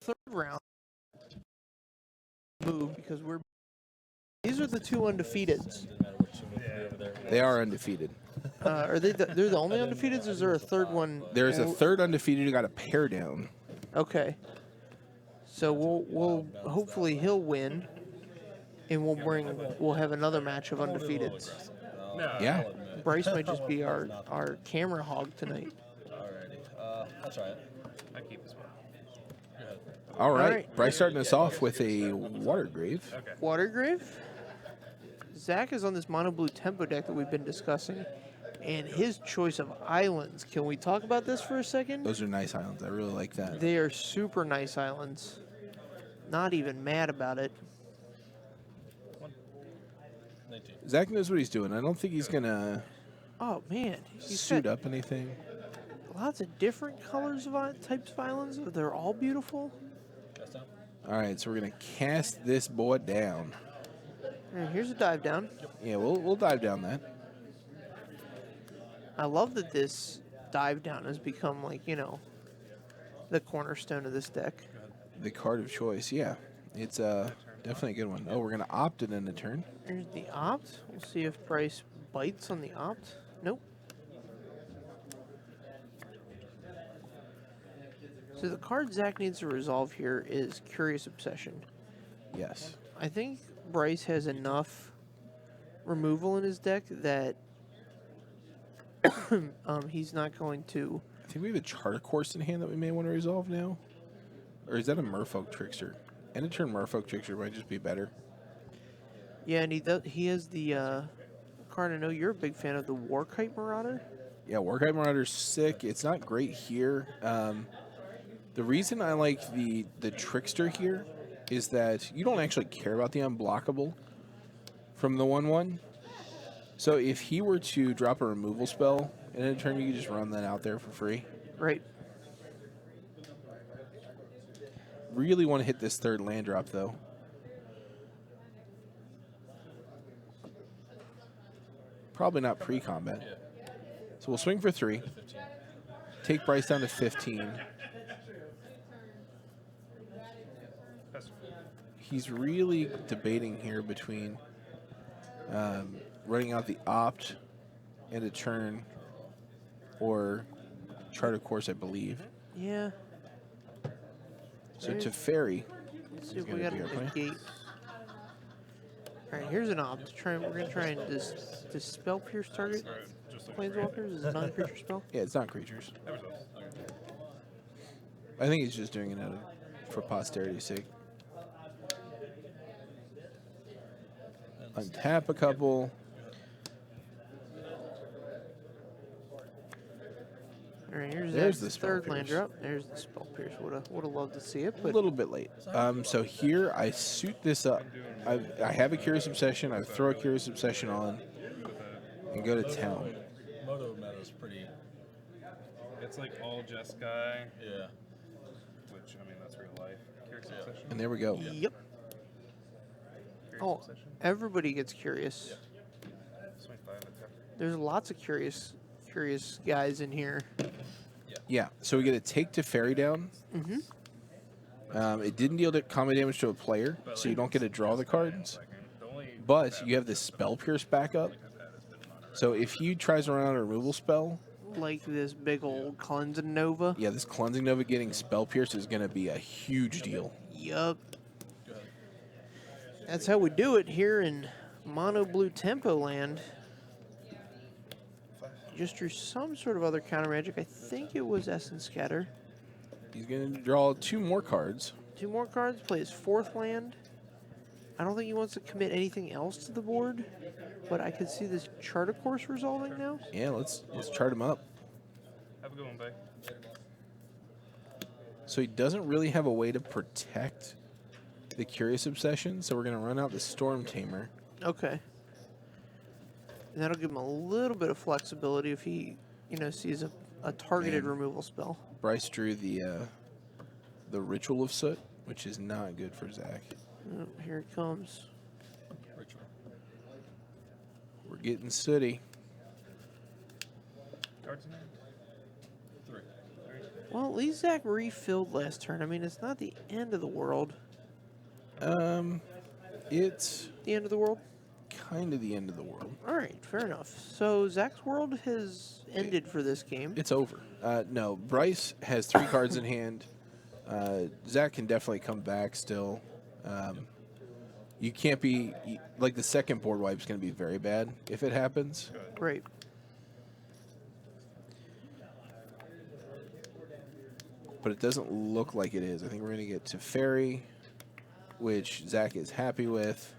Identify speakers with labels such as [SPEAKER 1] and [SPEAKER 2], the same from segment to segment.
[SPEAKER 1] third round move because these are the two undefeateds.
[SPEAKER 2] They are undefeated.
[SPEAKER 1] Are they? They're the only undefeateds. Or is there a third one?
[SPEAKER 2] There's a third undefeated who got a pair down.
[SPEAKER 1] Okay. So we'll hopefully he'll win, and we'll have another match of undefeateds.
[SPEAKER 2] Yeah.
[SPEAKER 1] Brice might just be our camera hog tonight.
[SPEAKER 3] Alrighty. I'll try it. I keep this one.
[SPEAKER 2] All right. Bryce starting us off with a water grave.
[SPEAKER 3] Okay.
[SPEAKER 1] Water grave. Zach is on this mono blue tempo deck that we've been discussing, and his choice of islands. Can we talk about this for a second?
[SPEAKER 2] Those are nice islands. I really like that.
[SPEAKER 1] They are super nice islands. Not even mad about it.
[SPEAKER 3] 19.
[SPEAKER 2] Zach knows what he's doing. I don't think he's going to
[SPEAKER 1] Oh man, he's
[SPEAKER 2] suit
[SPEAKER 1] got
[SPEAKER 2] up anything.
[SPEAKER 1] lots of different colors of types of islands. They're all beautiful.
[SPEAKER 3] Cast down.
[SPEAKER 2] All right, so we're going to cast this boy down.
[SPEAKER 1] And here's a dive down.
[SPEAKER 2] Yeah, we'll dive down that.
[SPEAKER 1] I love that this dive down has become like, the cornerstone of this deck.
[SPEAKER 2] The card of choice, yeah. It's definitely a good one. Oh, we're going to opt it in the turn.
[SPEAKER 1] Here's the opt. We'll see if Brice bites on the opt. Nope. So the card Zach needs to resolve here is Curious Obsession.
[SPEAKER 2] Yes.
[SPEAKER 1] I think Brice has enough removal in his deck that he's not going to.
[SPEAKER 2] I think we have a Charter Course in hand that we may want to resolve now. Or is that a Merfolk Trickster? End of turn Merfolk Trickster might just be better.
[SPEAKER 1] Yeah, and he has the card. I know you're a big fan of the Warkite Marauder.
[SPEAKER 2] Yeah, Warkite Marauder's sick. It's not great here. The reason I like the Trickster here is that you don't actually care about the unblockable from the 1/1. So if he were to drop a removal spell in a turn, you could just run that out there for free.
[SPEAKER 1] Right.
[SPEAKER 2] Really want to hit this third land drop, though. Probably not pre-combat. So we'll swing for 3. Take Brice down to 15. He's really debating here between running out the opt and a turn or Charter Course, I believe.
[SPEAKER 1] Yeah.
[SPEAKER 2] So to Fairy.
[SPEAKER 1] Let's see if we got a negate. All right, here's an opt. We're gonna try and dispel pierce target planeswalkers. Is it a non-creature spell?
[SPEAKER 2] Yeah, it's not creatures. I think he's just doing it for posterity's sake. Untap a couple.
[SPEAKER 1] All right,
[SPEAKER 2] There's
[SPEAKER 1] the
[SPEAKER 2] the spell
[SPEAKER 1] third land
[SPEAKER 2] pierce.
[SPEAKER 1] drop. There's the spell pierce. Would have loved to see it,
[SPEAKER 2] A
[SPEAKER 1] but
[SPEAKER 2] little bit late. So here I suit this up. I have a Curious Obsession. I throw a Curious Obsession on and go to town.
[SPEAKER 3] Moto meta's pretty.
[SPEAKER 4] It's like all Jeskai,
[SPEAKER 3] Yeah.
[SPEAKER 4] which, I mean, that's real life. Curious Obsession.
[SPEAKER 2] And there we go.
[SPEAKER 1] yep.
[SPEAKER 4] Curious
[SPEAKER 1] Oh,
[SPEAKER 4] Obsession.
[SPEAKER 1] everybody gets curious.
[SPEAKER 4] Swing 5 attack.
[SPEAKER 1] There's lots of curious guys in here.
[SPEAKER 2] Yeah, so we get a take to Fairy down. It didn't deal combat damage to a player, so you don't get to draw the cards. But you have this Spell Pierce backup. So if he tries to run out a removal spell,
[SPEAKER 1] Like this big old Cleansing Nova.
[SPEAKER 2] yeah, this Cleansing Nova getting Spell Pierce is going to be a huge deal.
[SPEAKER 1] Yup. That's how we do it here in Mono Blue Tempo Land. Just drew some sort of other counter magic. I think it was Essence Scatter.
[SPEAKER 2] He's going to draw 2 more cards.
[SPEAKER 1] 2 more cards, play his 4th land. I don't think he wants to commit anything else to the board, but I could see this Charter Course resolving now.
[SPEAKER 2] Yeah, let's chart him up.
[SPEAKER 4] Have a good one, Bay.
[SPEAKER 2] So he doesn't really have a way to protect the Curious Obsession, so we're going to run out the Storm Tamer.
[SPEAKER 1] Okay. And that'll give him a little bit of flexibility if he, sees a targeted removal spell.
[SPEAKER 2] Brice drew the Ritual of Soot, which is not good for Zach.
[SPEAKER 1] Oh, here it comes.
[SPEAKER 3] Ritual.
[SPEAKER 2] We're getting sooty.
[SPEAKER 4] Cards in hand?
[SPEAKER 3] 3.
[SPEAKER 1] Well, at least Zach refilled last turn. I mean, it's not the end of the world.
[SPEAKER 2] It's
[SPEAKER 1] The end of the world?
[SPEAKER 2] kind of the end of the world.
[SPEAKER 1] All right, fair enough. So Zach's world has ended for this game.
[SPEAKER 2] It's over. No, Brice has 3 cards in hand. Zach can definitely come back still. You can't be like the second board wipe is going to be very bad if it happens.
[SPEAKER 1] Right.
[SPEAKER 2] But it doesn't look like it is. I think we're going to get to Fairy, which Zach is happy with.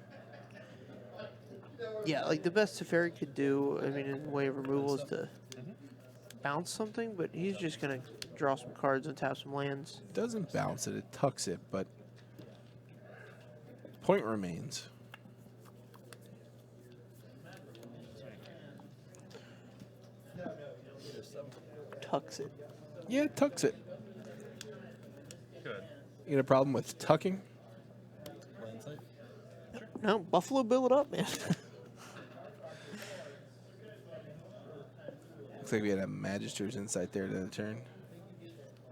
[SPEAKER 1] Yeah, like the best Teferi could do, I mean, in the way of removal is to bounce something, but he's just going to draw some cards and tap some lands.
[SPEAKER 2] It doesn't bounce it, it tucks it, but point remains.
[SPEAKER 1] Tucks it.
[SPEAKER 2] Yeah, it tucks it.
[SPEAKER 4] Good.
[SPEAKER 2] You got a problem with tucking?
[SPEAKER 3] Land site.
[SPEAKER 1] No, Buffalo Bill it up, man.
[SPEAKER 2] Looks like we had a Magister's Insight there to the turn.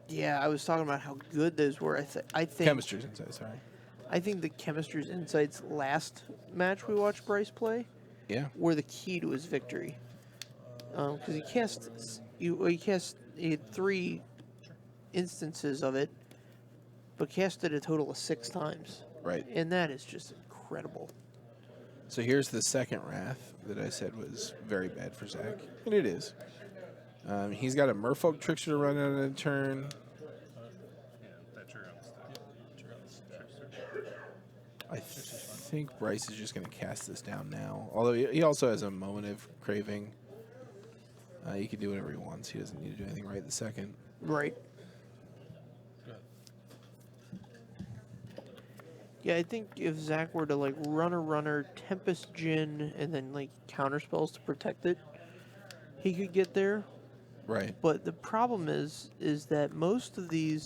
[SPEAKER 1] Yeah, I was talking about how good those were. I think
[SPEAKER 2] Chemister's Insight, sorry.
[SPEAKER 1] I think the Chemister's Insights last match we watched Brice play
[SPEAKER 2] Yeah.
[SPEAKER 1] were the key to his victory. Because he had 3 instances of it, but cast it a total of 6 times.
[SPEAKER 2] Right.
[SPEAKER 1] And that is just incredible.
[SPEAKER 2] So here's the second Wrath that I said was very bad for Zach. And it is. He's got a Merfolk Trickster to run out of a turn.
[SPEAKER 4] Yeah, that trigger on the stack.
[SPEAKER 3] Trigger on the stack.
[SPEAKER 2] I think Brice is just going to cast this down now. Although he also has a Moment of Craving. He can do whatever he wants. He doesn't need to do anything right this second.
[SPEAKER 1] Right.
[SPEAKER 3] Go ahead.
[SPEAKER 1] Yeah, I think if Zach were to like run a runner, Tempest Djinn, and then like counter spells to protect it, he could get there.
[SPEAKER 2] Right.
[SPEAKER 1] But the problem is that most of the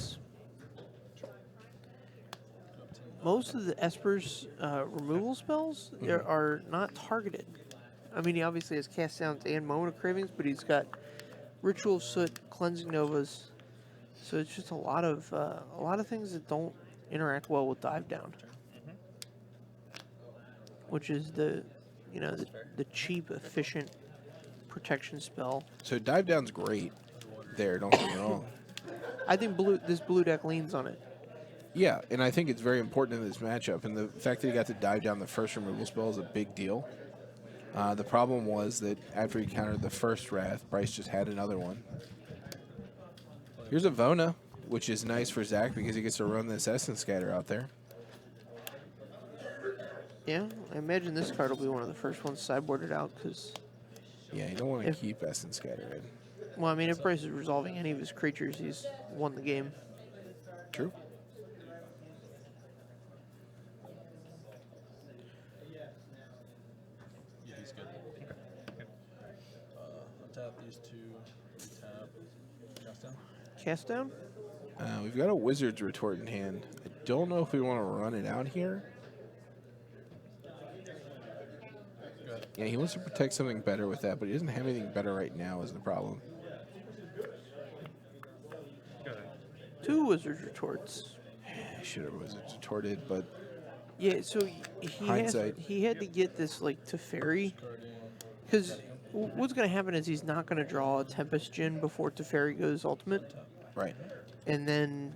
[SPEAKER 1] Esper's removal spells are not targeted. I mean, he obviously has cast downs and Moment of Cravings, but he's got Ritual of Soot, Cleansing Novas, so it's just a lot of things that don't interact well with Dive Down, which is the cheap, efficient protection spell.
[SPEAKER 2] So Dive Down's great there, don't get me wrong.
[SPEAKER 1] I think this blue deck leans on it.
[SPEAKER 2] Yeah, and I think it's very important in this matchup. And the fact that he got to dive down the first removal spell is a big deal. The problem was that after he countered the first Wrath, Brice just had another one. Here's a Vona, which is nice for Zach because he gets to run this Essence Scatter out there.
[SPEAKER 1] Yeah, I imagine this card will be one of the first ones sideboarded out because,
[SPEAKER 2] Yeah, you don't want to keep Essence Scatter in.
[SPEAKER 1] well, I mean, if Brice is resolving any of his creatures, he's won the game.
[SPEAKER 2] True.
[SPEAKER 3] Yeah, he's good. Untap these 2. Tap. Cast down.
[SPEAKER 1] Cast down?
[SPEAKER 2] We've got a Wizard's Retort in hand. I don't know if we want to run it out here.
[SPEAKER 3] Go ahead.
[SPEAKER 2] Yeah, he wants to protect something better with that, but he doesn't have anything better right now is the problem.
[SPEAKER 4] Go ahead.
[SPEAKER 1] 2 Wizard's Retorts.
[SPEAKER 2] I should have Wizard's Retorted, but
[SPEAKER 1] Yeah, so
[SPEAKER 2] Hindsight.
[SPEAKER 1] he had to get this like Teferi
[SPEAKER 3] Discarding.
[SPEAKER 1] because what's going to happen is he's not going to draw a Tempest Djinn before Teferi goes ultimate,
[SPEAKER 2] right.
[SPEAKER 1] and then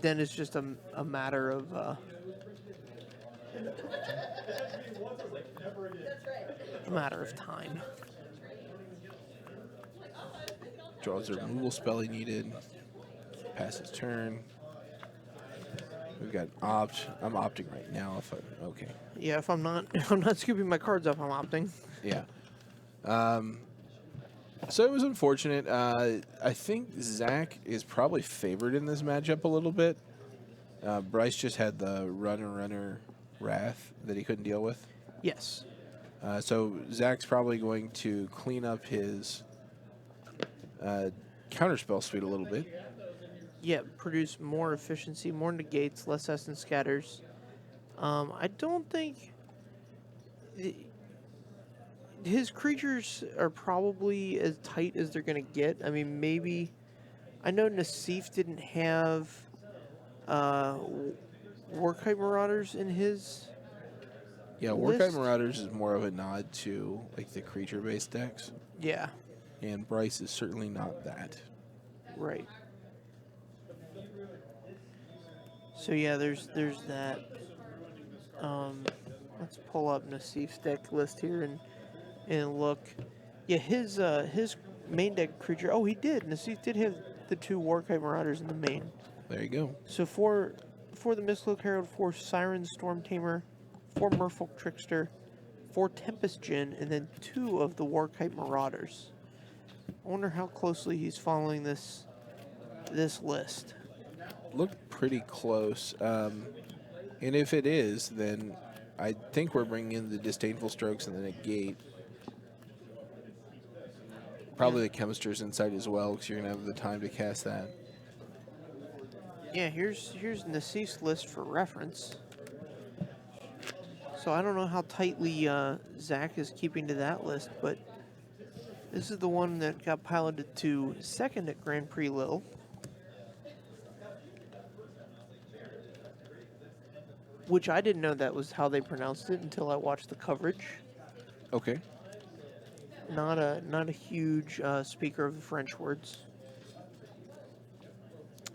[SPEAKER 1] it's just a matter of time.
[SPEAKER 2] Draws the removal spell he needed. Pass his turn. We've got opt. I'm opting right now. If okay.
[SPEAKER 1] Yeah, if I'm not scooping my cards up, I'm opting.
[SPEAKER 2] Yeah. So it was unfortunate. I think Zach is probably favored in this matchup a little bit. Brice just had the runner Wrath that he couldn't deal with.
[SPEAKER 1] Yes.
[SPEAKER 2] So Zach's probably going to clean up his counterspell suite a little bit.
[SPEAKER 1] Yeah, produce more efficiency, more negates, less essence scatters. I don't think his creatures are probably as tight as they're going to get. I mean, maybe I know Nassif didn't have Warkite Marauders in his.
[SPEAKER 2] Yeah, Warkite Marauders is more of a nod to like the creature-based decks,
[SPEAKER 1] Yeah,
[SPEAKER 2] and Brice is certainly not that.
[SPEAKER 1] right. So yeah, there's that. Let's pull up Nassif's deck list here and look. Yeah, his main deck creature. Oh, he did. Nassif did have the 2 Warkite Marauders in the main.
[SPEAKER 2] There you go.
[SPEAKER 1] So for the Mistlook Herald, 4 Siren Storm Tamer, 4 Merfolk Trickster, 4 Tempest Djinn, and then 2 of the Warkite Marauders. I wonder how closely he's following this list.
[SPEAKER 2] Looked pretty close. And if it is, then I think we're bringing in the Disdainful Strokes and the Negate. Probably the Chemisters inside as well, because you're going to have the time to cast that.
[SPEAKER 1] Yeah, here's Nassif's list for reference. So I don't know how tightly Zach is keeping to that list, but this is the one that got piloted to 2nd at Grand Prix Lille. Which I didn't know that was how they pronounced it until I watched the coverage.
[SPEAKER 2] Okay.
[SPEAKER 1] Not a huge speaker of the French words.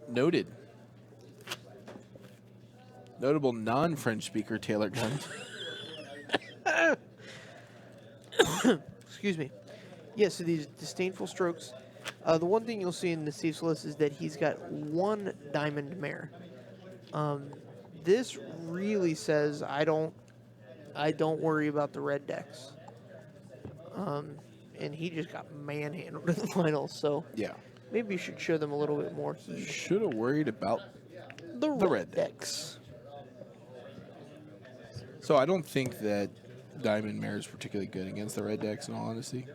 [SPEAKER 2] Noted. Notable non-French speaker Taylor Gunn.
[SPEAKER 1] Excuse me. Yeah, so these Disdainful Strokes. The one thing you'll see in the Steve's list is that he's got 1 Diamond Mare. This really says I don't worry about the red decks. And he just got manhandled in the finals, so
[SPEAKER 2] Yeah.
[SPEAKER 1] maybe you should show them a little bit more heat.
[SPEAKER 2] Should have worried about
[SPEAKER 1] The
[SPEAKER 2] red
[SPEAKER 1] decks.
[SPEAKER 2] So I don't think that Diamond Mare is particularly good against the red decks, in all honesty.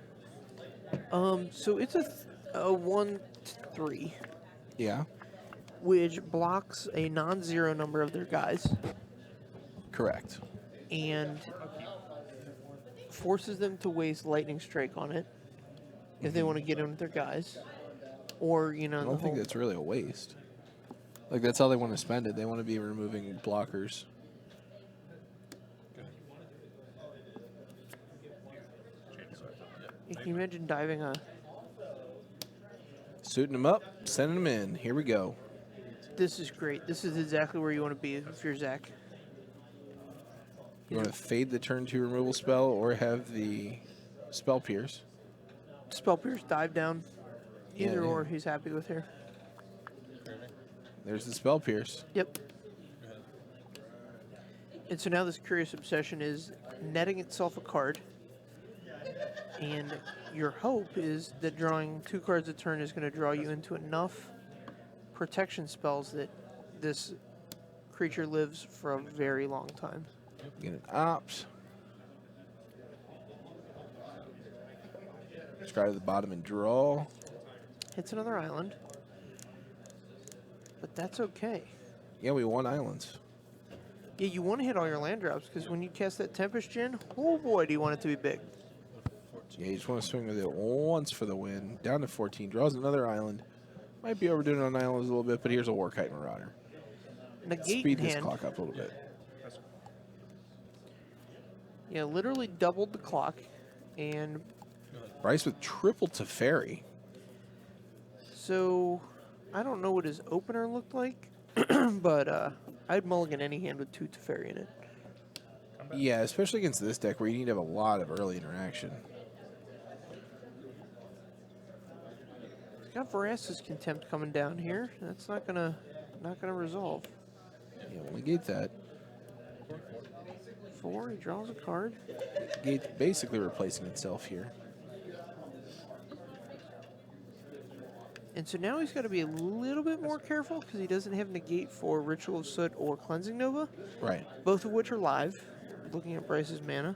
[SPEAKER 1] So it's a 1/3,
[SPEAKER 2] Yeah.
[SPEAKER 1] which blocks a non-zero number of their guys
[SPEAKER 2] Correct.
[SPEAKER 1] and forces them to waste Lightning Strike on it if they want to get in with their guys, or
[SPEAKER 2] I don't think that's really a waste. Like, that's how they want to spend it. They want to be removing blockers.
[SPEAKER 1] Can you imagine diving a?
[SPEAKER 2] Suiting them up, sending them in. Here we go.
[SPEAKER 1] This is great. This is exactly where you want to be if you're Zach.
[SPEAKER 2] You want to fade the turn 2 removal spell or have the spell pierce.
[SPEAKER 1] Spell Pierce, dive down.
[SPEAKER 2] Yeah,
[SPEAKER 1] Either
[SPEAKER 2] yeah.
[SPEAKER 1] or he's happy with here.
[SPEAKER 2] There's the spell pierce.
[SPEAKER 1] Yep. And so now this Curious Obsession is netting itself a card. And your hope is that drawing 2 cards a turn is going to draw you into enough protection spells that this creature lives for a very long time.
[SPEAKER 2] Get an opt. Scry to the bottom and draw.
[SPEAKER 1] Hits another island. But that's okay.
[SPEAKER 2] Yeah, we won islands.
[SPEAKER 1] Yeah, you want to hit all your land drops, because when you cast that Tempest Djinn, oh boy, do you want it to be big.
[SPEAKER 2] Yeah, you just want to swing with it once for the win. Down to 14. Draws another island. Might be overdoing it on islands a little bit, but here's a Warkite Marauder.
[SPEAKER 1] Negate
[SPEAKER 2] Speed
[SPEAKER 1] in
[SPEAKER 2] this
[SPEAKER 1] hand.
[SPEAKER 2] clock up a little bit.
[SPEAKER 1] Yeah, literally doubled the clock. And
[SPEAKER 2] Brice with triple Teferi.
[SPEAKER 1] so, I don't know what his opener looked like, but I'd mulligan any hand with 2 Teferi in it.
[SPEAKER 2] Yeah, especially against this deck where you need to have a lot of early interaction.
[SPEAKER 1] He's got Voracious Contempt coming down here. That's not gonna resolve.
[SPEAKER 2] Yeah, we'll negate that.
[SPEAKER 1] 4, he draws a card.
[SPEAKER 2] Gate basically replacing itself here.
[SPEAKER 1] And so now he's got to be a little bit more careful because he doesn't have negate for Ritual of Soot or Cleansing Nova,
[SPEAKER 2] Right.
[SPEAKER 1] both of which are live. Looking at Bryce's mana.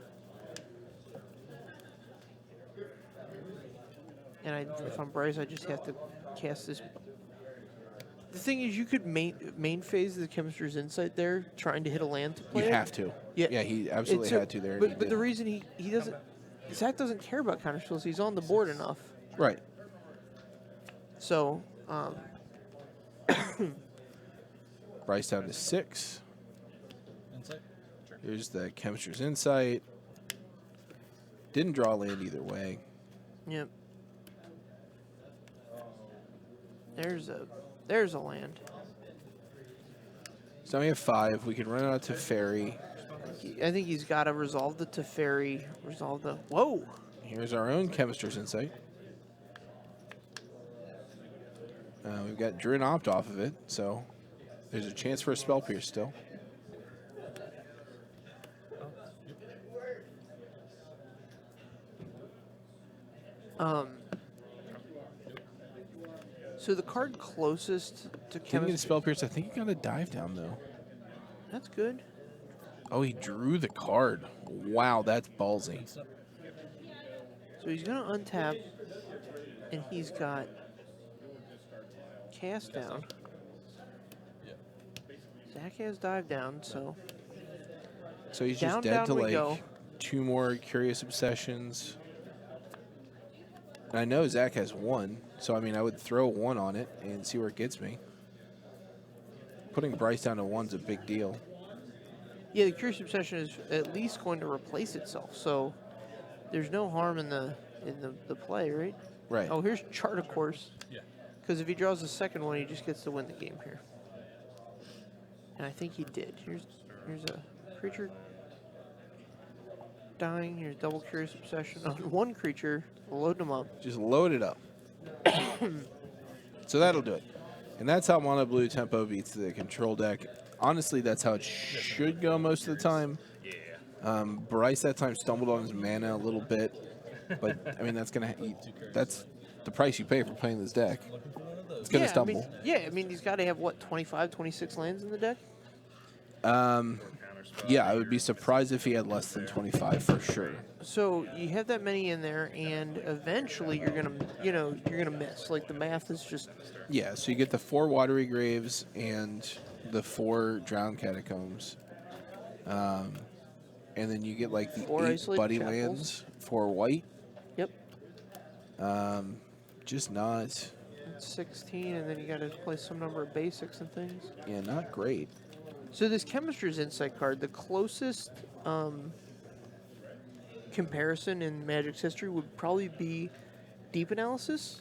[SPEAKER 1] And if I'm Bryce, I just have to cast this. The thing is, you could main phase the Chemist's Insight there, trying to hit a land to play
[SPEAKER 2] You
[SPEAKER 1] it.
[SPEAKER 2] have to.
[SPEAKER 1] Yeah.
[SPEAKER 2] Yeah, he absolutely
[SPEAKER 1] So-
[SPEAKER 2] had to there. and
[SPEAKER 1] But,
[SPEAKER 2] he
[SPEAKER 1] but the
[SPEAKER 2] did.
[SPEAKER 1] reason he doesn't, Zach doesn't care about counterspells. He's on the board enough.
[SPEAKER 2] Right.
[SPEAKER 1] So
[SPEAKER 2] Brice down to 6.
[SPEAKER 3] Insight. Sure.
[SPEAKER 2] Here's the Chemistry's Insight. Didn't draw land either way.
[SPEAKER 1] Yep. There's a land.
[SPEAKER 2] So now we have 5. We can run out to Teferi.
[SPEAKER 1] I think he's got to resolve the Teferi. Resolve the. Whoa.
[SPEAKER 2] Here's our own Chemistry's Insight. We've got Drew and Opt off of it, so there's a chance for a Spell Pierce still.
[SPEAKER 1] So the card closest to
[SPEAKER 2] Didn't get a
[SPEAKER 1] chemistry.
[SPEAKER 2] Spell Pierce. I think he got a dive down, though.
[SPEAKER 1] That's good.
[SPEAKER 2] Oh, he drew the card. Wow, that's ballsy.
[SPEAKER 1] So he's gonna untap, and he's got cast down. Zach has dive down, so
[SPEAKER 2] So he's
[SPEAKER 1] Down,
[SPEAKER 2] just dead
[SPEAKER 1] down
[SPEAKER 2] to
[SPEAKER 1] we
[SPEAKER 2] like
[SPEAKER 1] go.
[SPEAKER 2] 2 more Curious Obsessions. And I know Zach has 1, so I mean I would throw 1 on it and see where it gets me. Putting Brice down to 1's a big deal.
[SPEAKER 1] yeah, the Curious Obsession is at least going to replace itself. So there's no harm in the play, right?
[SPEAKER 2] Right.
[SPEAKER 1] Oh, here's Chart, of course.
[SPEAKER 3] Yeah.
[SPEAKER 1] Because if he draws the second one, he just gets to win the game here. And I think he did. Here's a creature dying. Here's double Curious Obsession on one creature. Load them up.
[SPEAKER 2] Just load it up. So that'll do it. And that's how Mono Blue Tempo beats the control deck. Honestly, that's how it should go most of the time.
[SPEAKER 4] Yeah.
[SPEAKER 2] Brice that time stumbled on his mana a little bit. But, I mean, that's the price you pay for playing this deck.
[SPEAKER 3] Looking for one of those.
[SPEAKER 2] It's going to stumble.
[SPEAKER 1] I mean, he's got to have, what, 25, 26 lands in the deck?
[SPEAKER 2] Yeah, I would be surprised if he had less than 25 for sure.
[SPEAKER 1] So you have that many in there, and eventually you're gonna miss. Like, the math is just.
[SPEAKER 2] Yeah, so you get the 4 Watery Graves and the 4 Drowned Catacombs. And then you get like the
[SPEAKER 1] 4
[SPEAKER 2] 8
[SPEAKER 1] Isolated
[SPEAKER 2] Buddy
[SPEAKER 1] Chapels.
[SPEAKER 2] lands for white.
[SPEAKER 1] Yep.
[SPEAKER 2] Just not,
[SPEAKER 1] It's 16, and then you got to play some number of basics and things.
[SPEAKER 2] yeah, not great.
[SPEAKER 1] So this Chemistry's Insight card, the closest comparison in Magic's history would probably be Deep Analysis.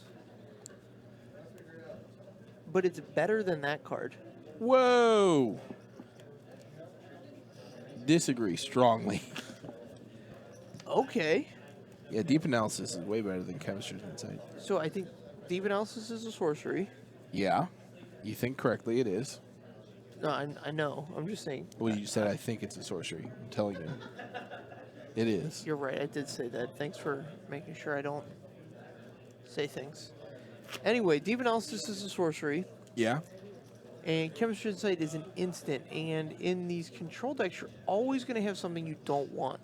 [SPEAKER 1] But it's better than that card.
[SPEAKER 2] Whoa! Disagree strongly.
[SPEAKER 1] Okay.
[SPEAKER 2] Yeah, Deep Analysis is way better than Chemistry's Insight.
[SPEAKER 1] So I think Deep Analysis is a sorcery.
[SPEAKER 2] Yeah, you think correctly, it is.
[SPEAKER 1] No, I know. I'm just saying.
[SPEAKER 2] Well, you said I think it's a sorcery. I'm telling you. It is.
[SPEAKER 1] You're right. I did say that. Thanks for making sure I don't say things. Anyway, Deep Analysis is a sorcery,
[SPEAKER 2] Yeah?
[SPEAKER 1] and Chemistry Insight is an instant. And in these control decks, you're always going to have something you don't want.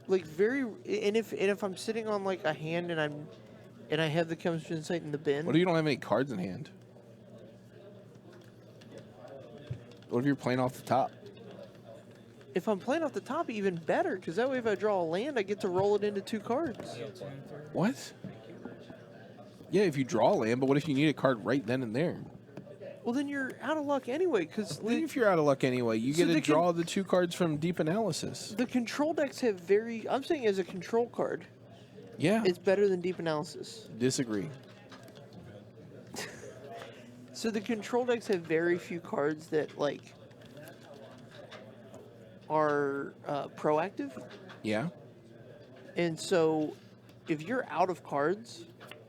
[SPEAKER 1] Like and if I'm sitting on like a hand and I have the Chemistry Insight in the bin.
[SPEAKER 2] What if you don't have any cards in hand? What if you're playing off the top?
[SPEAKER 1] If I'm playing off the top, even better, because that way if I draw a land, I get to roll it into 2 cards.
[SPEAKER 2] What? Yeah, if you draw a land, but what if you need a card right then and there?
[SPEAKER 1] Well, then you're out of luck anyway, because
[SPEAKER 2] What if you're out of luck anyway? You
[SPEAKER 1] So
[SPEAKER 2] get to
[SPEAKER 1] they can-
[SPEAKER 2] draw the 2 cards from Deep Analysis.
[SPEAKER 1] the control decks have I'm saying as a control card,
[SPEAKER 2] Yeah.
[SPEAKER 1] it's better than Deep Analysis.
[SPEAKER 2] Disagree.
[SPEAKER 1] So the control decks have very few cards that, like, are proactive.
[SPEAKER 2] Yeah.
[SPEAKER 1] And so if you're out of cards,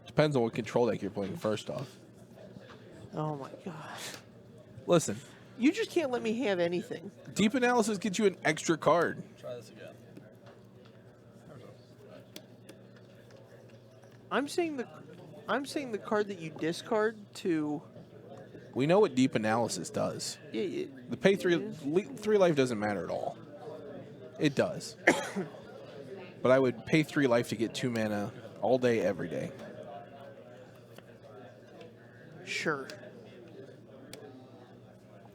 [SPEAKER 2] Depends on what control deck you're playing first off.
[SPEAKER 1] oh my gosh.
[SPEAKER 2] Listen,
[SPEAKER 1] You just can't let me have anything.
[SPEAKER 2] Deep Analysis gets you an extra card.
[SPEAKER 3] Try this again.
[SPEAKER 1] I'm saying the card that you discard to
[SPEAKER 2] We know what Deep Analysis does.
[SPEAKER 1] yeah,
[SPEAKER 2] The pay 3 life doesn't matter at all. It does. But I would pay 3 life to get 2 mana all day, every day.
[SPEAKER 1] sure.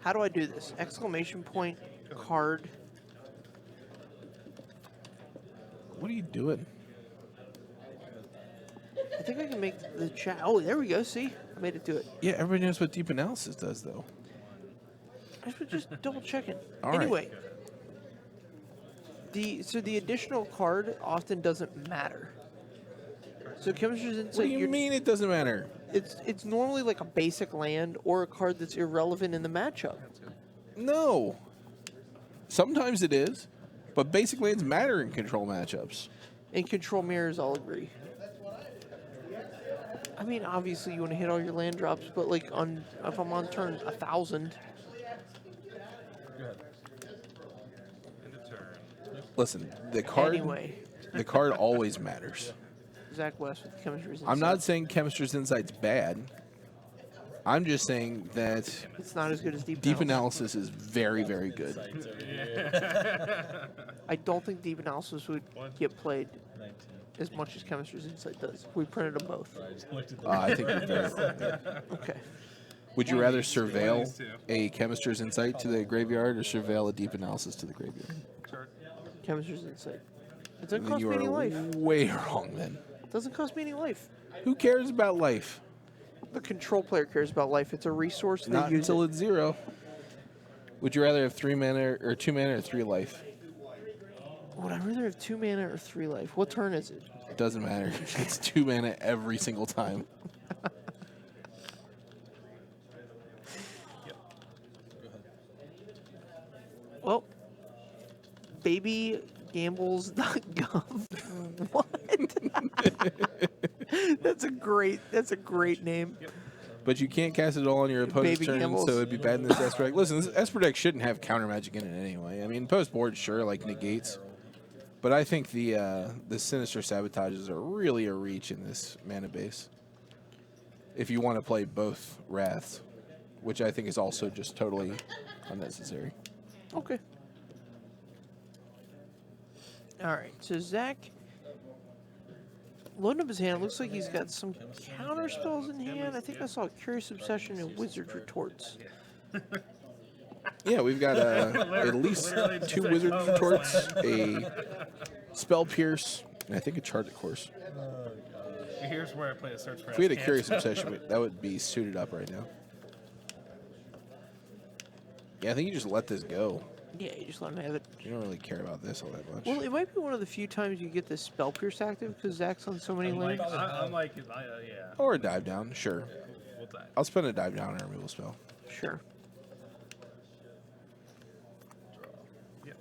[SPEAKER 1] How do I do this? Exclamation point card.
[SPEAKER 2] What are you doing?
[SPEAKER 1] I think I can make the chat. Oh, there we go. See, made it do it.
[SPEAKER 2] Yeah, everybody knows what deep analysis does, though.
[SPEAKER 1] I was just double checking.
[SPEAKER 2] All right.
[SPEAKER 1] Anyway, the additional card often doesn't matter. So Chemistry's Insight.
[SPEAKER 2] What do you mean it doesn't matter?
[SPEAKER 1] It's normally like a basic land or a card that's irrelevant in the matchup.
[SPEAKER 2] No. Sometimes it is, but basic lands matter in control matchups.
[SPEAKER 1] And control mirrors, I'll agree. I mean, obviously you want to hit all your land drops, but like if I'm on turn 1,000,
[SPEAKER 3] Go ahead.
[SPEAKER 4] End of turn.
[SPEAKER 2] Listen, the card
[SPEAKER 1] anyway.
[SPEAKER 2] the card always matters.
[SPEAKER 1] Zach West with Chemistry's Insight.
[SPEAKER 2] I'm not saying Chemistry's Insight's bad. I'm just saying that
[SPEAKER 1] It's not as good as
[SPEAKER 2] deep analysis is very, very good.
[SPEAKER 1] I don't think deep analysis would get played
[SPEAKER 3] 19.
[SPEAKER 1] as much as Chemistry's Insight does. We printed them both.
[SPEAKER 3] I just looked at the
[SPEAKER 2] I think you're very good.
[SPEAKER 1] Okay.
[SPEAKER 2] Would you
[SPEAKER 4] One of
[SPEAKER 2] rather
[SPEAKER 4] these two.
[SPEAKER 2] surveil a Chemistry's Insight to the graveyard or surveil a deep analysis to the graveyard?
[SPEAKER 4] Chart.
[SPEAKER 1] Chemistry's Insight. It doesn't
[SPEAKER 2] Then
[SPEAKER 1] cost
[SPEAKER 2] you
[SPEAKER 1] me any
[SPEAKER 2] are
[SPEAKER 1] life.
[SPEAKER 2] way wrong then.
[SPEAKER 1] It doesn't cost me any life.
[SPEAKER 2] Who cares about life?
[SPEAKER 1] The control player cares about life. It's a resource. They
[SPEAKER 2] Not
[SPEAKER 1] use
[SPEAKER 2] until
[SPEAKER 1] it.
[SPEAKER 2] it's 0. Would you rather have 3 mana or 2 mana or 3 life?
[SPEAKER 1] Would I rather have 2 mana or 3 life? What turn is it?
[SPEAKER 2] It doesn't matter. It's 2 mana every single time.
[SPEAKER 1] Well, babygambles.gov. What? That's a great name.
[SPEAKER 2] But you can't cast it all on your opponent's
[SPEAKER 1] Baby
[SPEAKER 2] turn,
[SPEAKER 1] Gambles.
[SPEAKER 2] so it'd be bad in this Esper deck. Listen, this Esper deck shouldn't have counter magic in it anyway. I mean, post board, sure, like negates. But I think the Sinister Sabotages are really a reach in this mana base. If you want to play both Wraths, which I think is also just totally unnecessary.
[SPEAKER 1] Okay. All right. So Zach, loading up his hand. Looks like he's got some counter spells in hand. I think I saw Curious Obsession and Wizard's Retorts.
[SPEAKER 2] Yeah, we've got at least 2 Wizard's Retorts, a Spell Pierce, and I think a Charted Course.
[SPEAKER 4] Here's where I play a search for.
[SPEAKER 2] If we had a Curious Obsession, that would be suited up right now. Yeah, I think you just let this go.
[SPEAKER 1] Yeah, you just let him have it.
[SPEAKER 2] You don't really care about this all that much.
[SPEAKER 1] Well, it might be one of the few times you get this Spell Pierce active because Zach's on so many lanes.
[SPEAKER 4] I'm like, yeah.
[SPEAKER 2] Or a Dive Down, sure.
[SPEAKER 4] We'll die.
[SPEAKER 2] I'll spend a Dive Down on a removal spell.
[SPEAKER 1] Sure.
[SPEAKER 4] Yep.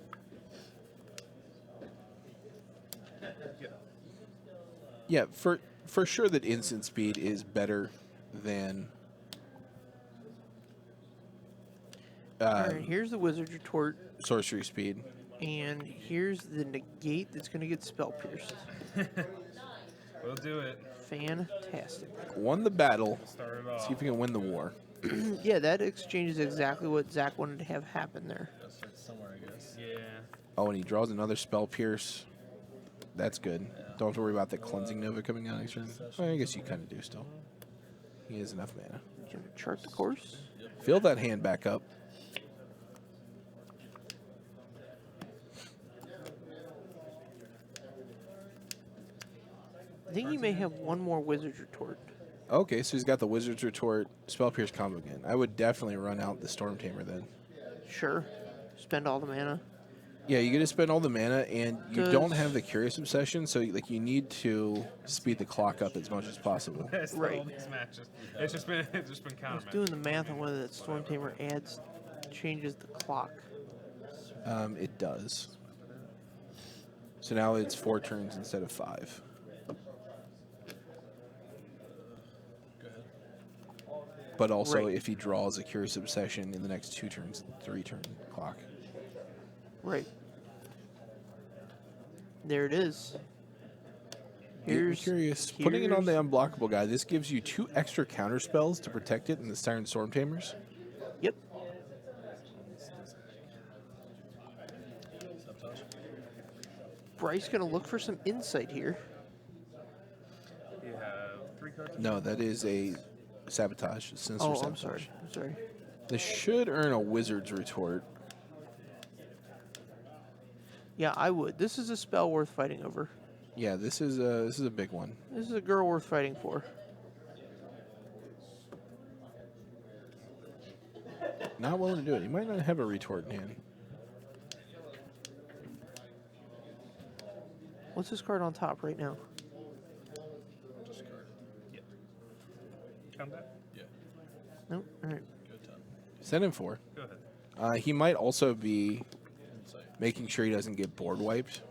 [SPEAKER 4] Yep.
[SPEAKER 2] Yeah, for sure that instant speed is better than
[SPEAKER 1] All right, here's the Wizard's Retort,
[SPEAKER 2] sorcery speed.
[SPEAKER 1] and here's the negate that's going to get Spell Pierced.
[SPEAKER 4] We'll do it.
[SPEAKER 1] Fantastic.
[SPEAKER 2] Won the battle.
[SPEAKER 4] Start it off.
[SPEAKER 2] See if we can win the war.
[SPEAKER 1] Yeah, that exchange is exactly what Zach wanted to have happen there.
[SPEAKER 3] Gotta start somewhere, I guess.
[SPEAKER 4] Yeah.
[SPEAKER 2] Oh, and he draws another Spell Pierce. That's good. Don't have to worry about the Cleansing Nova coming out next turn. Well, I guess you kind of do still. He has enough mana.
[SPEAKER 1] Going to chart the course.
[SPEAKER 2] Fill that hand back up.
[SPEAKER 1] I think he may have one more Wizard's Retort.
[SPEAKER 2] Okay, so he's got the Wizard's Retort, Spell Pierce combo again. I would definitely run out the Storm Tamer then.
[SPEAKER 1] Sure. Spend all the mana.
[SPEAKER 2] Yeah, you get to spend all the mana, and you
[SPEAKER 1] Does-
[SPEAKER 2] don't have the Curious Obsession, so like you need to speed the clock up as much as possible.
[SPEAKER 4] It's
[SPEAKER 1] Right.
[SPEAKER 4] all these matches. It's just been
[SPEAKER 1] I
[SPEAKER 4] counter
[SPEAKER 1] was doing the math on whether that Storm Tamer changes the clock.
[SPEAKER 2] It does. So now it's 4 turns instead of 5.
[SPEAKER 3] Go ahead.
[SPEAKER 2] But also,
[SPEAKER 1] Right.
[SPEAKER 2] if he draws a Curious Obsession in the next 2 turns, 3-turn clock.
[SPEAKER 1] Right. There it is.
[SPEAKER 2] Get
[SPEAKER 1] Here's
[SPEAKER 2] curious. Putting it on the unblockable guy, this gives you 2 extra counter spells to protect it in the Siren Storm Tamers.
[SPEAKER 1] Yep.
[SPEAKER 3] Sabotage.
[SPEAKER 1] Bryce gonna look for some insight here.
[SPEAKER 4] You have 3 cards.
[SPEAKER 2] No, that is a Sabotage. Sinister
[SPEAKER 1] Oh,
[SPEAKER 2] Sabotage.
[SPEAKER 1] I'm sorry. I'm sorry.
[SPEAKER 2] This should earn a Wizard's Retort.
[SPEAKER 1] Yeah, I would. This is a spell worth fighting over.
[SPEAKER 2] Yeah, this is a big one.
[SPEAKER 1] This is a girl worth fighting for.
[SPEAKER 2] Not willing to do it. He might not have a retort in hand.
[SPEAKER 1] What's this card on top right now?
[SPEAKER 3] Discard.
[SPEAKER 4] Yep. Combat?
[SPEAKER 3] Yeah.
[SPEAKER 1] Nope. All right.
[SPEAKER 3] Go 10.
[SPEAKER 2] Send him 4.
[SPEAKER 4] Go ahead.
[SPEAKER 2] He might also be
[SPEAKER 3] Insight.
[SPEAKER 2] making sure he doesn't get board wiped,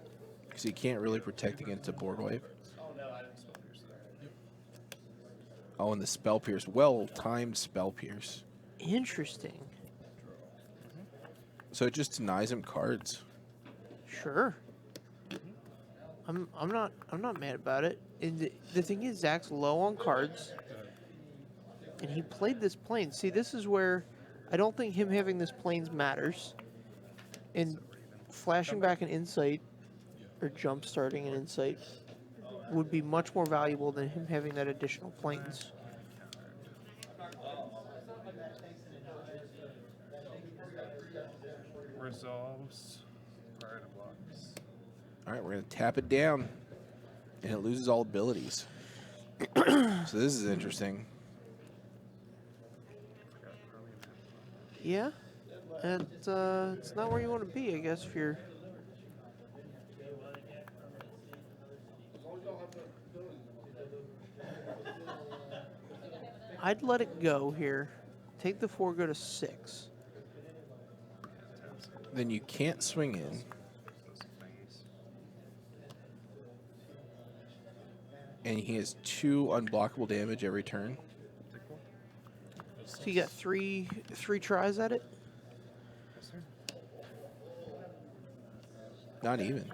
[SPEAKER 2] because he can't really protect against a board wipe.
[SPEAKER 4] Spell pierce there.
[SPEAKER 2] Oh, and the spell pierce. Well-timed spell pierce.
[SPEAKER 1] Interesting.
[SPEAKER 2] So it just denies him cards.
[SPEAKER 1] Sure. I'm not mad about it. And the thing is, Zach's low on cards, and he played this plane. See, this is where I don't think him having this planes matters. And flashing back an insight or jump starting an insight would be much more valuable than him having that additional planes.
[SPEAKER 4] Resolves prior to blocks.
[SPEAKER 2] All right, we're going to tap it down, and it loses all abilities. So this is interesting.
[SPEAKER 1] Yeah, and it's not where you want to be, I guess, if you're. I'd let it go here. Take the 4, go to 6.
[SPEAKER 2] Then you can't swing in.
[SPEAKER 4] Those things.
[SPEAKER 2] And he has 2 unblockable damage every turn.
[SPEAKER 4] Take 4.
[SPEAKER 1] So you got three tries at it.
[SPEAKER 4] Yes, sir.
[SPEAKER 2] Not even.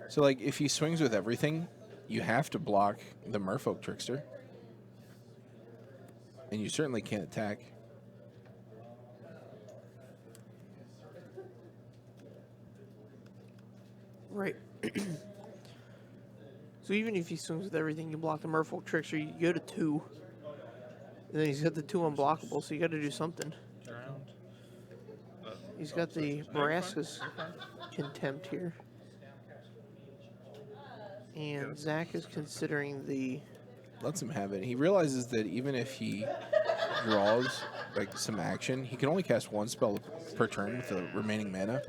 [SPEAKER 2] So, like, if he swings with everything, you have to block the Merfolk Trickster. And you certainly can't attack.
[SPEAKER 1] Right. So even if he swings with everything, you block the Merfolk Trickster, you go to 2. And then he's got the 2 unblockable, so you got to do something.
[SPEAKER 4] Drowned.
[SPEAKER 1] He's got the Marasca's Contempt here. And Zach is considering the...
[SPEAKER 2] Lets him have it. He realizes that even if he draws, like, some action, he can only cast 1 spell per turn with the remaining mana.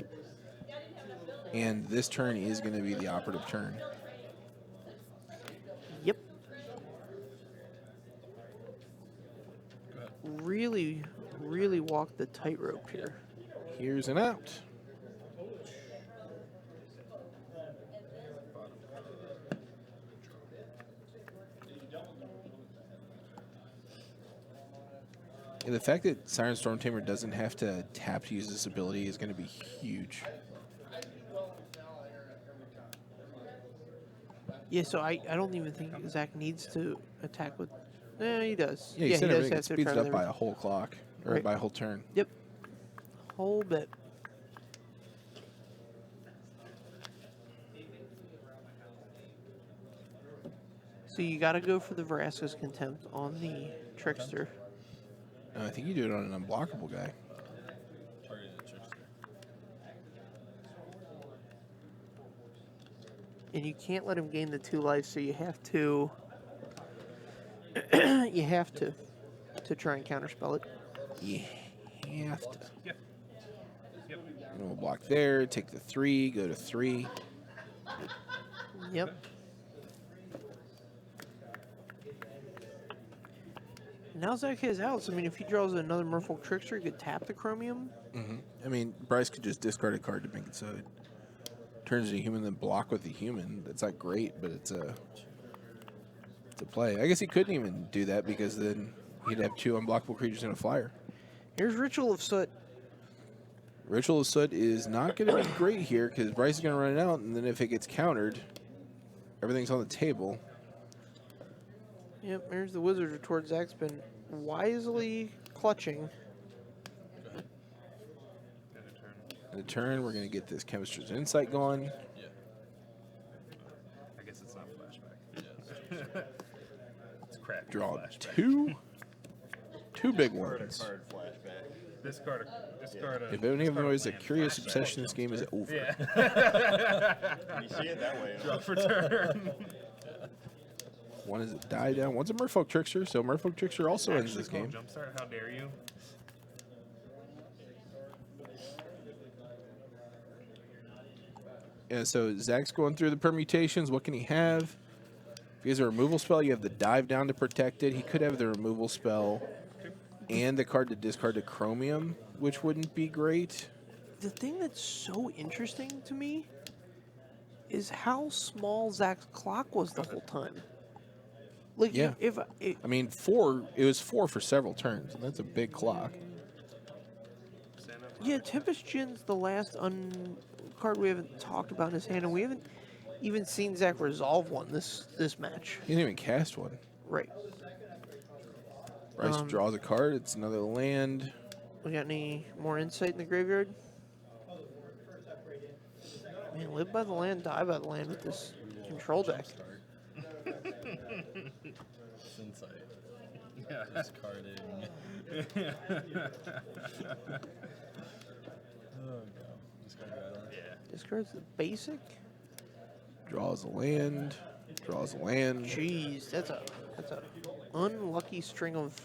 [SPEAKER 2] And this turn is going to be the operative turn.
[SPEAKER 1] Yep. Really, really walk the tightrope here.
[SPEAKER 2] Here's an out. Yeah, the fact that Siren Stormtamer doesn't have to tap to use this ability is going to be huge.
[SPEAKER 1] Yeah, so I don't even think Zach needs to attack with... he does.
[SPEAKER 2] Yeah, you said
[SPEAKER 1] he
[SPEAKER 2] everything
[SPEAKER 1] have to
[SPEAKER 2] speeds
[SPEAKER 1] try
[SPEAKER 2] it up
[SPEAKER 1] with
[SPEAKER 2] by a
[SPEAKER 1] everything.
[SPEAKER 2] whole clock, or
[SPEAKER 1] Right.
[SPEAKER 2] by a whole turn.
[SPEAKER 1] Yep. Whole bit. So you got to go for the Vraska's Contempt on the Trickster.
[SPEAKER 2] No, I think you do it on an unblockable guy.
[SPEAKER 3] Targeted trickster.
[SPEAKER 1] And you can't let him gain the 2 life, so you have to... you have to try and counterspell it.
[SPEAKER 2] You have to.
[SPEAKER 4] Yep. Yep.
[SPEAKER 2] And we'll block there, take the 3, go to 3.
[SPEAKER 1] Yep. Now Zach has outs. I mean, if he draws another Merfolk Trickster, he could tap the Chromium.
[SPEAKER 2] I mean, Brice could just discard a card to make it so it turns into a human, then block with the human. That's not great, but it's a play. I guess he couldn't even do that because then he'd have 2 unblockable creatures and a flyer.
[SPEAKER 1] Here's Ritual of Soot.
[SPEAKER 2] Ritual of Soot is not going to be great here because Brice is going to run it out, and then if it gets countered, everything's on the table.
[SPEAKER 1] Yep, there's the Wizard Retort. Zach's been wisely clutching.
[SPEAKER 4] Got a turn.
[SPEAKER 2] In the turn, we're going to get this Chemist's Insight going.
[SPEAKER 3] Yeah.
[SPEAKER 4] I guess it's not flashback. It's crap.
[SPEAKER 2] Draw
[SPEAKER 4] flashback.
[SPEAKER 2] 2 big ones.
[SPEAKER 3] Card flashback.
[SPEAKER 4] Discard a.
[SPEAKER 2] If any of them is a
[SPEAKER 4] land
[SPEAKER 2] curious
[SPEAKER 4] flashback.
[SPEAKER 2] obsession, this game is over.
[SPEAKER 4] Yeah.
[SPEAKER 3] You see it that way.
[SPEAKER 4] Draw for turn.
[SPEAKER 2] One is a die down. One's a Merfolk Trickster, so Merfolk Trickster also ends this
[SPEAKER 4] Actually,
[SPEAKER 2] game.
[SPEAKER 4] Jumpstart, how dare you?
[SPEAKER 2] Yeah, so Zach's going through the permutations. What can he have? If he has a removal spell, you have the dive down to protect it. He could have the removal spell and the card to discard to Chromium, which wouldn't be great.
[SPEAKER 1] The thing that's so interesting to me is how small Zach's clock was the whole time. Like,
[SPEAKER 2] Yeah.
[SPEAKER 1] if
[SPEAKER 2] I mean, 4. It was 4 for several turns, and that's a big clock.
[SPEAKER 1] yeah, Tempest Jin's the last card we haven't talked about in his hand, and we haven't even seen Zach resolve one this match.
[SPEAKER 2] He didn't even cast one.
[SPEAKER 1] Right.
[SPEAKER 2] Brice draws a card. It's another land.
[SPEAKER 1] We got any more insight in the graveyard? Man, live by the land, die by the land with this control deck.
[SPEAKER 3] Insight.
[SPEAKER 4] Yeah.
[SPEAKER 3] Discarding. Oh no. Discard island.
[SPEAKER 4] Yeah.
[SPEAKER 1] Discards the basic.
[SPEAKER 2] Draws a land. Draws a land.
[SPEAKER 1] Jeez, that's a unlucky string of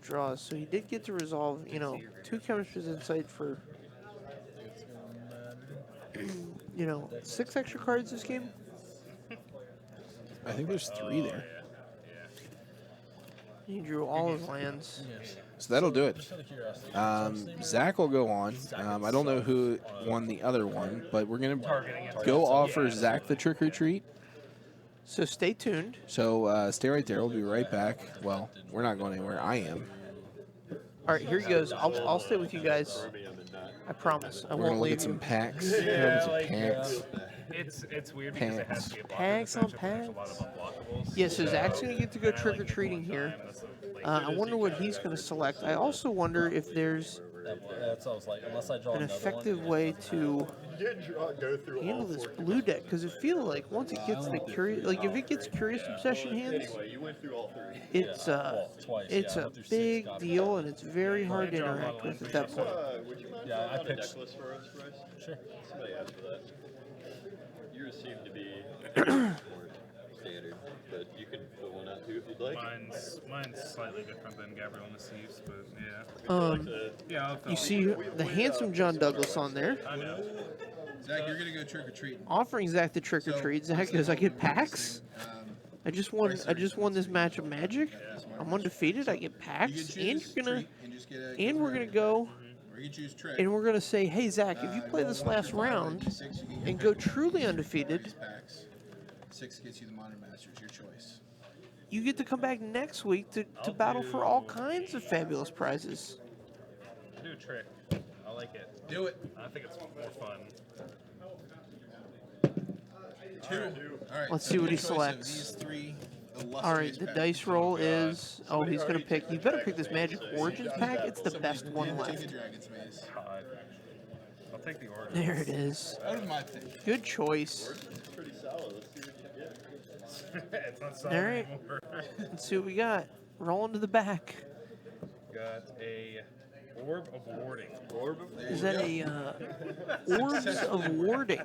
[SPEAKER 1] draws. So he did get to resolve, 2 Chemistry's Insight for,
[SPEAKER 3] It's gonna matter.
[SPEAKER 1] 6 extra cards this game.
[SPEAKER 2] I think there's 3 there.
[SPEAKER 1] He drew all his lands.
[SPEAKER 3] Yes.
[SPEAKER 2] So that'll do it.
[SPEAKER 3] Just out of curiosity.
[SPEAKER 2] Zach will go on. I don't know who won the other one, but we're going to go offer Zach the trick or treat.
[SPEAKER 1] So stay tuned.
[SPEAKER 2] So stay right there. We'll be right back. Well, we're not going anywhere. I am.
[SPEAKER 1] All right, here he goes. I'll stay with you guys. I promise. I
[SPEAKER 2] We're going
[SPEAKER 1] won't
[SPEAKER 2] to look
[SPEAKER 1] leave
[SPEAKER 2] at some
[SPEAKER 1] you.
[SPEAKER 2] packs.
[SPEAKER 3] Yeah,
[SPEAKER 2] Some
[SPEAKER 3] like,
[SPEAKER 2] packs.
[SPEAKER 4] It's weird because it has to be a blocker
[SPEAKER 1] Packs on
[SPEAKER 4] section, but there's a lot
[SPEAKER 1] packs.
[SPEAKER 4] of unblockables.
[SPEAKER 1] Yeah, so Zach's going to get to go
[SPEAKER 4] And I like
[SPEAKER 1] trick-or-treating
[SPEAKER 4] one
[SPEAKER 1] here.
[SPEAKER 4] time, that's like,
[SPEAKER 1] I wonder what he's going to select. I also wonder if there's
[SPEAKER 3] That's what I was like. Unless I draw
[SPEAKER 1] an
[SPEAKER 3] another
[SPEAKER 1] effective
[SPEAKER 3] one,
[SPEAKER 1] way to
[SPEAKER 5] Go through
[SPEAKER 1] handle this blue deck, because I feel like once it gets the curious, like if it gets curious obsession hands,
[SPEAKER 5] You went through all 3.
[SPEAKER 1] it's
[SPEAKER 3] twice,
[SPEAKER 1] it's
[SPEAKER 3] yeah, I
[SPEAKER 1] a
[SPEAKER 3] went through 6,
[SPEAKER 1] big
[SPEAKER 3] got it.
[SPEAKER 1] deal, and it's very hard to interact with at that point.
[SPEAKER 5] Would you mind
[SPEAKER 3] Yeah, I
[SPEAKER 5] filling out a
[SPEAKER 3] picked-
[SPEAKER 5] deck list for us, Bryce?
[SPEAKER 3] Sure.
[SPEAKER 5] Somebody asked for that. Yours seem to be more standard, but you can fill one out too if you'd like.
[SPEAKER 4] Mine's slightly different than Gabriel Nassif's, but yeah. Yeah, I'll
[SPEAKER 1] You see the handsome John Douglas on there,
[SPEAKER 4] I know.
[SPEAKER 2] Zach, you're going to go trick or treat.
[SPEAKER 1] offering Zach the trick or treat. Zach goes, I get packs. I just won this match of Magic. I'm undefeated. I get packs, and we're gonna go. And we're going to say, hey, Zach, if you play this last round and go truly undefeated,
[SPEAKER 2] 6 gets you the Modern Masters, your choice.
[SPEAKER 1] you get to come back next week to battle for all kinds of fabulous prizes.
[SPEAKER 4] Do a trick. I like it.
[SPEAKER 2] Do it.
[SPEAKER 4] I think it's more fun.
[SPEAKER 2] 2. All right.
[SPEAKER 1] Let's see what he selects.
[SPEAKER 2] These 3
[SPEAKER 1] All right, the dice roll is... Oh, he's going to pick... You better pick this Magic Origins pack. It's the best one left.
[SPEAKER 4] God. I'll take the order.
[SPEAKER 1] There it is.
[SPEAKER 2] That was my thing.
[SPEAKER 1] Good choice.
[SPEAKER 5] It's pretty solid. Let's see what you get.
[SPEAKER 4] It's not solid
[SPEAKER 1] All right.
[SPEAKER 4] anymore.
[SPEAKER 1] Let's see what we got. Rolling to the back.
[SPEAKER 4] Got a orb of warding.
[SPEAKER 1] Is that a Orbs of Warding?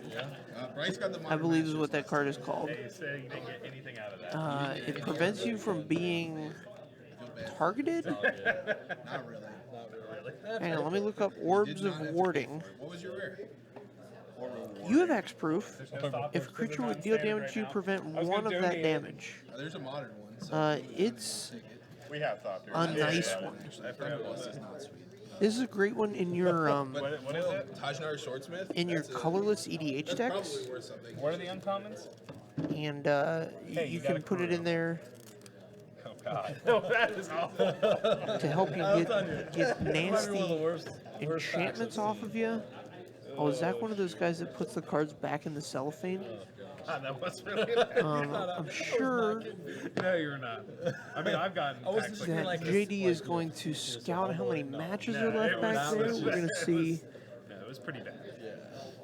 [SPEAKER 2] Brice got the
[SPEAKER 1] I believe is what that card is called.
[SPEAKER 4] Hey, you said you didn't get anything out of that.
[SPEAKER 1] It prevents you from being targeted.
[SPEAKER 2] Not really.
[SPEAKER 1] Hang on, let me look up Orbs of Warding.
[SPEAKER 2] What was your rare?
[SPEAKER 1] You have X proof.
[SPEAKER 4] There's no stop
[SPEAKER 1] If a
[SPEAKER 4] words,
[SPEAKER 1] creature
[SPEAKER 4] they're
[SPEAKER 1] would
[SPEAKER 4] not
[SPEAKER 1] deal
[SPEAKER 4] standard
[SPEAKER 1] damage,
[SPEAKER 4] right
[SPEAKER 1] you
[SPEAKER 4] now.
[SPEAKER 1] prevent
[SPEAKER 4] I was
[SPEAKER 1] one
[SPEAKER 4] gonna
[SPEAKER 1] of that
[SPEAKER 4] donate it.
[SPEAKER 1] damage.
[SPEAKER 2] There's a modern one. So
[SPEAKER 1] It's
[SPEAKER 5] We have thought through
[SPEAKER 1] a
[SPEAKER 5] that.
[SPEAKER 1] nice
[SPEAKER 4] yeah.
[SPEAKER 1] one.
[SPEAKER 4] I forgot what it was.
[SPEAKER 2] not sweet.
[SPEAKER 1] This is a great one in your
[SPEAKER 4] What is it?
[SPEAKER 2] Tajnar Swordsmith?
[SPEAKER 1] in your colorless EDH decks,
[SPEAKER 2] Probably worth something.
[SPEAKER 4] What are the uncommons?
[SPEAKER 1] and
[SPEAKER 4] Hey,
[SPEAKER 1] you
[SPEAKER 4] you got
[SPEAKER 1] can
[SPEAKER 4] a
[SPEAKER 1] put it in there
[SPEAKER 4] Oh God. No, that is awful.
[SPEAKER 1] to help you get
[SPEAKER 3] One of the
[SPEAKER 1] nasty
[SPEAKER 3] worst
[SPEAKER 1] enchantments off of you. Oh, is Zach one of those guys that puts the cards back in the cellophane?
[SPEAKER 4] God, that was really
[SPEAKER 1] I'm sure
[SPEAKER 4] No, you're not. I mean, I've gotten
[SPEAKER 3] I was
[SPEAKER 4] packs
[SPEAKER 3] just
[SPEAKER 4] like
[SPEAKER 1] that
[SPEAKER 3] like this,
[SPEAKER 1] JD is going to scout how many matches are
[SPEAKER 4] No,
[SPEAKER 1] left
[SPEAKER 4] it
[SPEAKER 1] back
[SPEAKER 4] was-
[SPEAKER 1] there.
[SPEAKER 4] it was-
[SPEAKER 1] We're gonna
[SPEAKER 4] it
[SPEAKER 1] see.
[SPEAKER 4] No, it was pretty bad.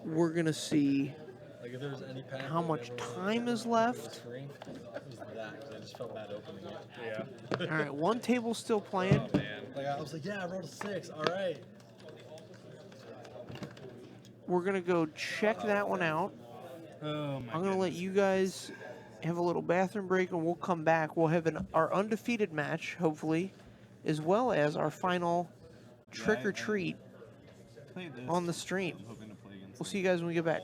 [SPEAKER 1] We're gonna see
[SPEAKER 3] Like if there was any pack
[SPEAKER 1] how
[SPEAKER 3] that
[SPEAKER 1] much
[SPEAKER 3] ever
[SPEAKER 1] time is
[SPEAKER 3] was
[SPEAKER 1] left.
[SPEAKER 3] free, it was that. 'Cause I just felt bad opening it.
[SPEAKER 4] Yeah.
[SPEAKER 1] All right, one table's still playing.
[SPEAKER 4] Oh man.
[SPEAKER 3] Like I was like, yeah, I rolled a 6. All right.
[SPEAKER 1] We're gonna go check that one out.
[SPEAKER 4] Oh my.
[SPEAKER 1] I'm gonna let you guys have a little bathroom break, and we'll come back. We'll have our undefeated match, hopefully, as well as our final trick or treat on the stream.
[SPEAKER 4] hoping to play against
[SPEAKER 1] We'll see you guys when we get back.